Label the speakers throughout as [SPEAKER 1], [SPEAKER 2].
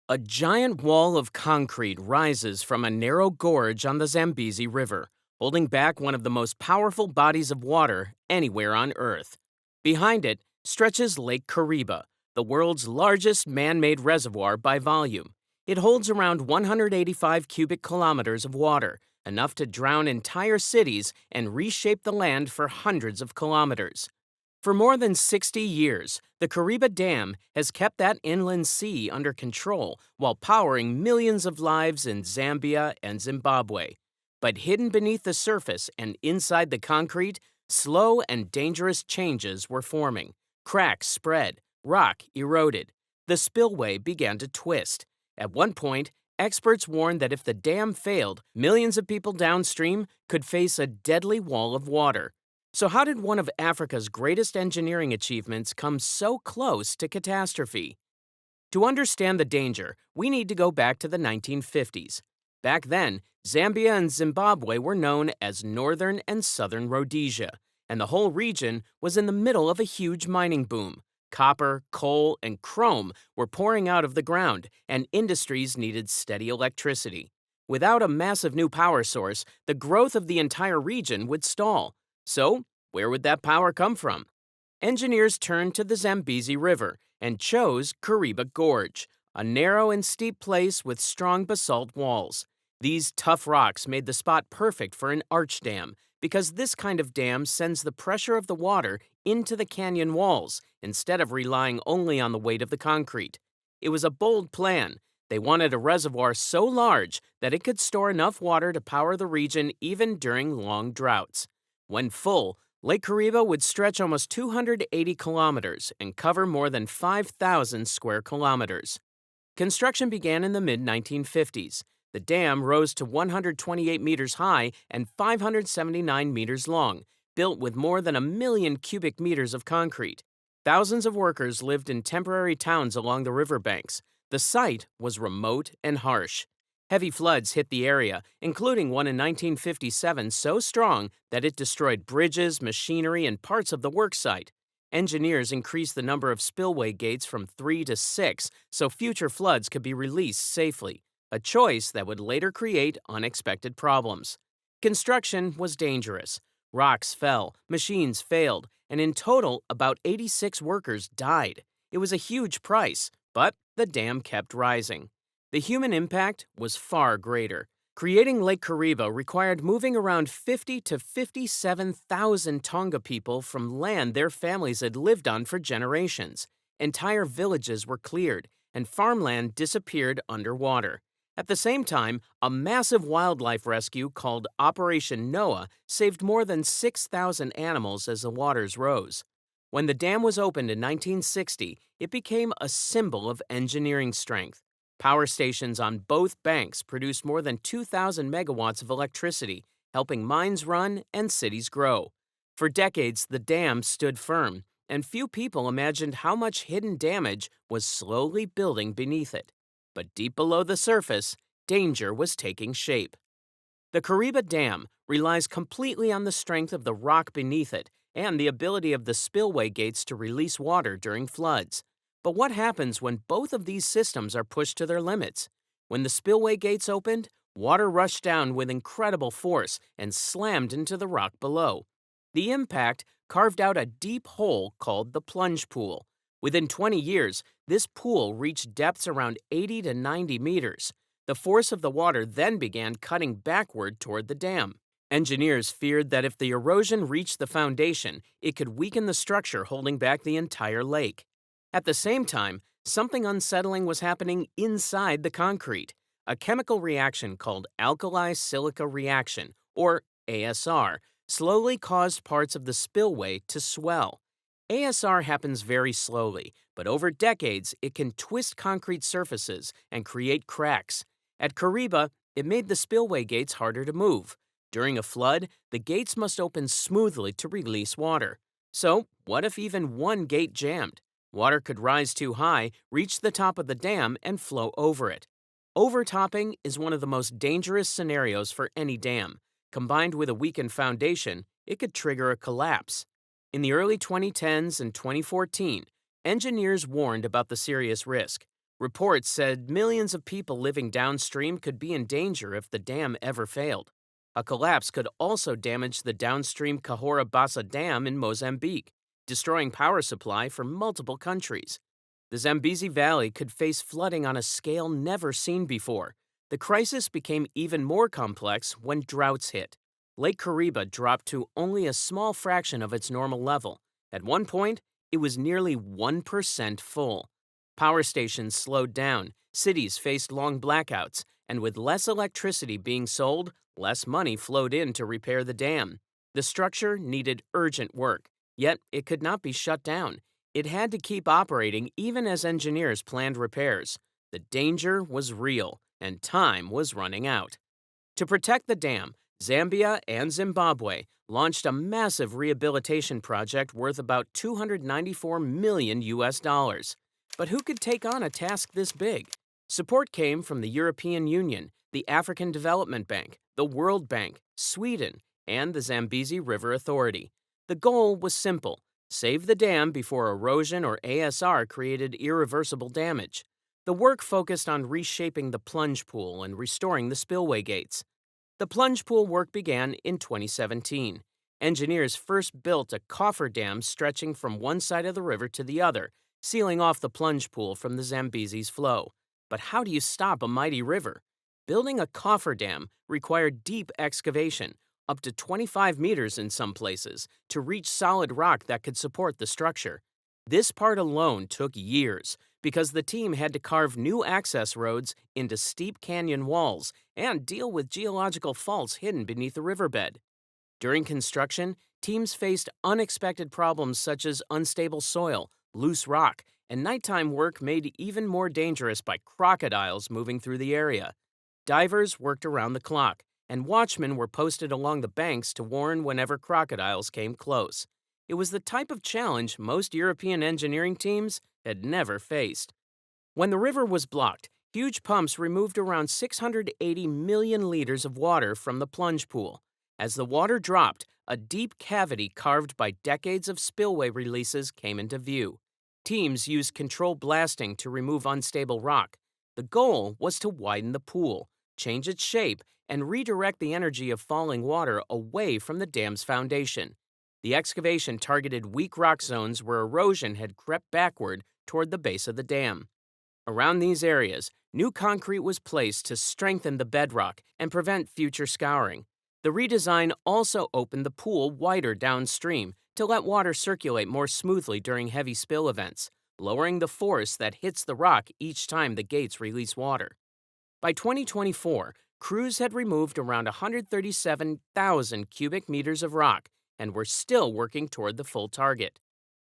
[SPEAKER 1] A giant wall of concrete rises from a narrow gorge on the Zambezi River, holding back one of the most powerful bodies of water anywhere on Earth. Behind it stretches Lake Kariba, the world's largest man made reservoir by volume. It holds around 185 cubic kilometers of water, enough to drown entire cities and reshape the land for hundreds of kilometers. For more than 60 years, the Kariba Dam has kept that inland sea under control while powering millions of lives in Zambia and Zimbabwe. But hidden beneath the surface and inside the concrete, slow and dangerous changes were forming. Cracks spread, rock eroded. The spillway began to twist. At one point, experts warned that if the dam failed, millions of people downstream could face a deadly wall of water. So, how did one of Africa's greatest engineering achievements come so close to catastrophe? To understand the danger, we need to go back to the 1950s. Back then, Zambia and Zimbabwe were known as Northern and Southern Rhodesia, and the whole region was in the middle of a huge mining boom. Copper, coal, and chrome were pouring out of the ground, and industries needed steady electricity. Without a massive new power source, the growth of the entire region would stall. So, where would that power come from? Engineers turned to the Zambezi River and chose Kariba Gorge, a narrow and steep place with strong basalt walls. These tough rocks made the spot perfect for an arch dam because this kind of dam sends the pressure of the water into the canyon walls instead of relying only on the weight of the concrete. It was a bold plan. They wanted a reservoir so large that it could store enough water to power the region even during long droughts. When full, Lake Kariba would stretch almost 280 kilometers and cover more than 5,000 square kilometers. Construction began in the mid 1950s. The dam rose to 128 meters high and 579 meters long, built with more than 1 million cubic meters of concrete. Thousands of workers lived in temporary towns along the riverbanks. The site was remote and harsh. Heavy floods hit the area, including one in 1957 so strong that it destroyed bridges, machinery, and parts of the worksite. Engineers increased the number of spillway gates from 3 to 6 so future floods could be released safely, a choice that would later create unexpected problems. Construction was dangerous. Rocks fell, machines failed, and in total, about 86 workers died. It was a huge price, but the dam kept rising. The human impact was far greater. Creating Lake Kariba required moving around 50 to 57,000 Tonga people from land their families had lived on for generations. Entire villages were cleared, and farmland disappeared underwater. At the same time, a massive wildlife rescue called Operation Noah saved more than 6,000 animals as the waters rose. When the dam was opened in 1960, it became a symbol of engineering strength. Power stations on both banks produced more than 2,000 megawatts of electricity, helping mines run and cities grow. For decades, the dam stood firm, and few people imagined how much hidden damage was slowly building beneath it. But deep below the surface, danger was taking shape. The Kariba Dam relies completely on the strength of the rock beneath it and the ability of the spillway gates to release water during floods. But what happens when both of these systems are pushed to their limits? When the spillway gates opened, water rushed down with incredible force and slammed into the rock below. The impact carved out a deep hole called the plunge pool. Within 20 years, this pool reached depths around 80 to 90 meters. The force of the water then began cutting backward toward the dam. Engineers feared that if the erosion reached the foundation, it could weaken the structure holding back the entire lake. At the same time, something unsettling was happening inside the concrete. A chemical reaction called alkali silica reaction, or ASR, slowly caused parts of the spillway to swell. ASR happens very slowly, but over decades it can twist concrete surfaces and create cracks. At Kariba, it made the spillway gates harder to move. During a flood, the gates must open smoothly to release water. So, what if even one gate jammed? Water could rise too high, reach the top of the dam, and flow over it. Overtopping is one of the most dangerous scenarios for any dam. Combined with a weakened foundation, it could trigger a collapse. In the early 2010s and 2014, engineers warned about the serious risk. Reports said millions of people living downstream could be in danger if the dam ever failed. A collapse could also damage the downstream Kariba Dam in Mozambique, destroying power supply for multiple countries. The Zambezi Valley could face flooding on a scale never seen before. The crisis became even more complex when droughts hit. Lake Kariba dropped to only a small fraction of its normal level. At one point, it was nearly 1% full. Power stations slowed down, cities faced long blackouts, and with less electricity being sold, less money flowed in to repair the dam. The structure needed urgent work, yet it could not be shut down. It had to keep operating even as engineers planned repairs. The danger was real, and time was running out. To protect the dam, Zambia and Zimbabwe launched a massive rehabilitation project worth about 294 million US dollars. But who could take on a task this big? Support came from the European Union, the African Development Bank, the World Bank, Sweden, and the Zambezi River Authority. The goal was simple: save the dam before erosion or ASR created irreversible damage. The work focused on reshaping the plunge pool and restoring the spillway gates. The plunge pool work began in 2017. Engineers first built a cofferdam stretching from one side of the river to the other, sealing off the plunge pool from the Zambezi's flow. But how do you stop a mighty river? Building a cofferdam required deep excavation, up to 25 meters in some places, to reach solid rock that could support the structure. This part alone took years because the team had to carve new access roads into steep canyon walls and deal with geological faults hidden beneath the riverbed. During construction, teams faced unexpected problems such as unstable soil, loose rock, and nighttime work made even more dangerous by crocodiles moving through the area. Divers worked around the clock, and watchmen were posted along the banks to warn whenever crocodiles came close. It was the type of challenge most European engineering teams had never faced. When the river was blocked, huge pumps removed around 680 million liters of water from the plunge pool. As the water dropped, a deep cavity carved by decades of spillway releases came into view. Teams used controlled blasting to remove unstable rock. The goal was to widen the pool, change its shape, and redirect the energy of falling water away from the dam's foundation. The excavation targeted weak rock zones where erosion had crept backward toward the base of the dam. Around these areas, new concrete was placed to strengthen the bedrock and prevent future scouring. The redesign also opened the pool wider downstream to let water circulate more smoothly during heavy spill events, lowering the force that hits the rock each time the gates release water. By 2024, crews had removed around 137,000 cubic meters of rock and were still working toward the full target.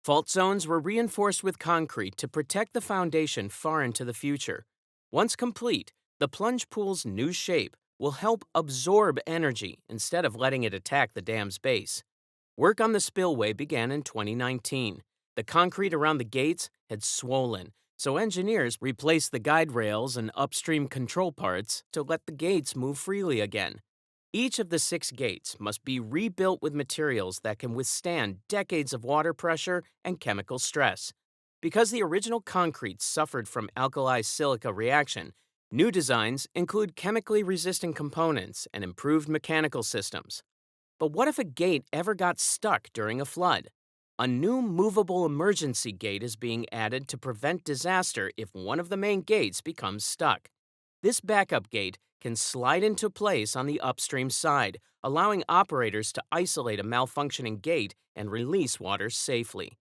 [SPEAKER 1] Fault zones were reinforced with concrete to protect the foundation far into the future. Once complete, the plunge pool's new shape will help absorb energy instead of letting it attack the dam's base. Work on the spillway began in 2019. The concrete around the gates had swollen, so engineers replaced the guide rails and upstream control parts to let the gates move freely again. Each of the 6 gates must be rebuilt with materials that can withstand decades of water pressure and chemical stress. Because the original concrete suffered from alkali silica reaction, new designs include chemically resistant components and improved mechanical systems. But what if a gate ever got stuck during a flood? A new movable emergency gate is being added to prevent disaster if one of the main gates becomes stuck. This backup gate can slide into place on the upstream side, allowing operators to isolate a malfunctioning gate and release water safely.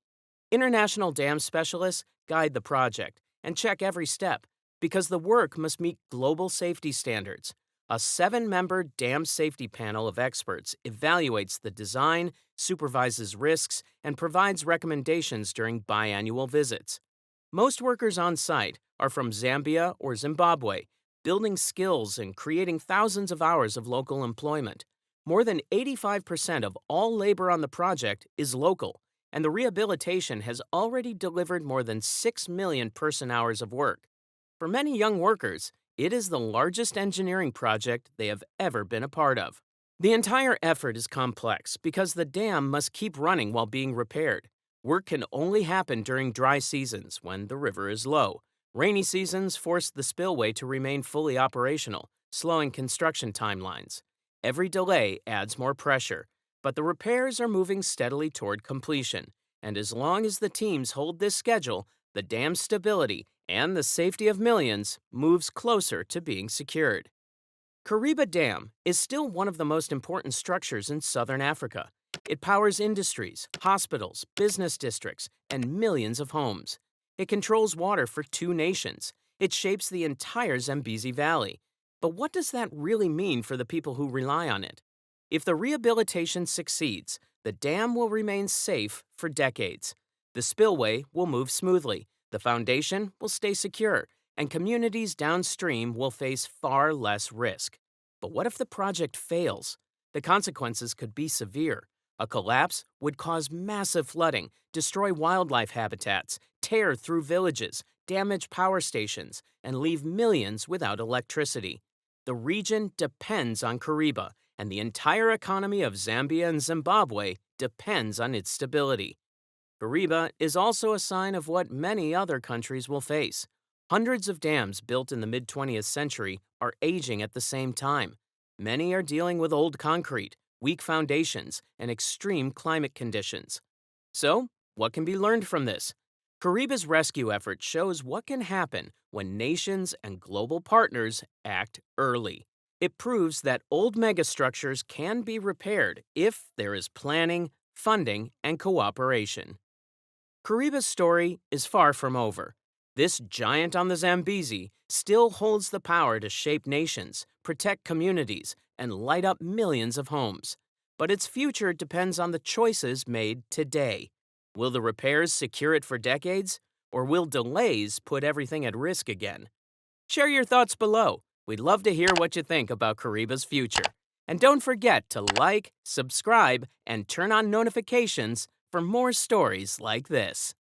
[SPEAKER 1] International dam specialists guide the project and check every step because the work must meet global safety standards. A 7-member dam safety panel of experts evaluates the design, supervises risks, and provides recommendations during biannual visits. Most workers on site are from Zambia or Zimbabwe, building skills and creating thousands of hours of local employment. More than 85% of all labor on the project is local, and the rehabilitation has already delivered more than 6 million person-hours of work. For many young workers, it is the largest engineering project they have ever been a part of. The entire effort is complex because the dam must keep running while being repaired. Work can only happen during dry seasons when the river is low. Rainy seasons forced the spillway to remain fully operational, slowing construction timelines. Every delay adds more pressure, but the repairs are moving steadily toward completion. And as long as the teams hold this schedule, the dam's stability and the safety of millions moves closer to being secured. Kariba Dam is still one of the most important structures in southern Africa. It powers industries, hospitals, business districts, and millions of homes. It controls water for two nations. It shapes the entire Zambezi Valley. But what does that really mean for the people who rely on it? If the rehabilitation succeeds, the dam will remain safe for decades. The spillway will move smoothly, the foundation will stay secure, and communities downstream will face far less risk. But what if the project fails? The consequences could be severe. A collapse would cause massive flooding, destroy wildlife habitats, tear through villages, damage power stations, and leave millions without electricity. The region depends on Kariba, and the entire economy of Zambia and Zimbabwe depends on its stability. Kariba is also a sign of what many other countries will face. Hundreds of dams built in the mid 20th century are aging at the same time. Many are dealing with old concrete, weak foundations, and extreme climate conditions. So, what can be learned from this? Kariba's rescue effort shows what can happen when nations and global partners act early. It proves that old megastructures can be repaired if there is planning, funding, and cooperation. Kariba's story is far from over. This giant on the Zambezi still holds the power to shape nations, protect communities, and light up millions of homes. But its future depends on the choices made today. Will the repairs secure it for decades, or will delays put everything at risk again? Share your thoughts below. We'd love to hear what you think about Kariba's future. And don't forget to like, subscribe, and turn on notifications for more stories like this.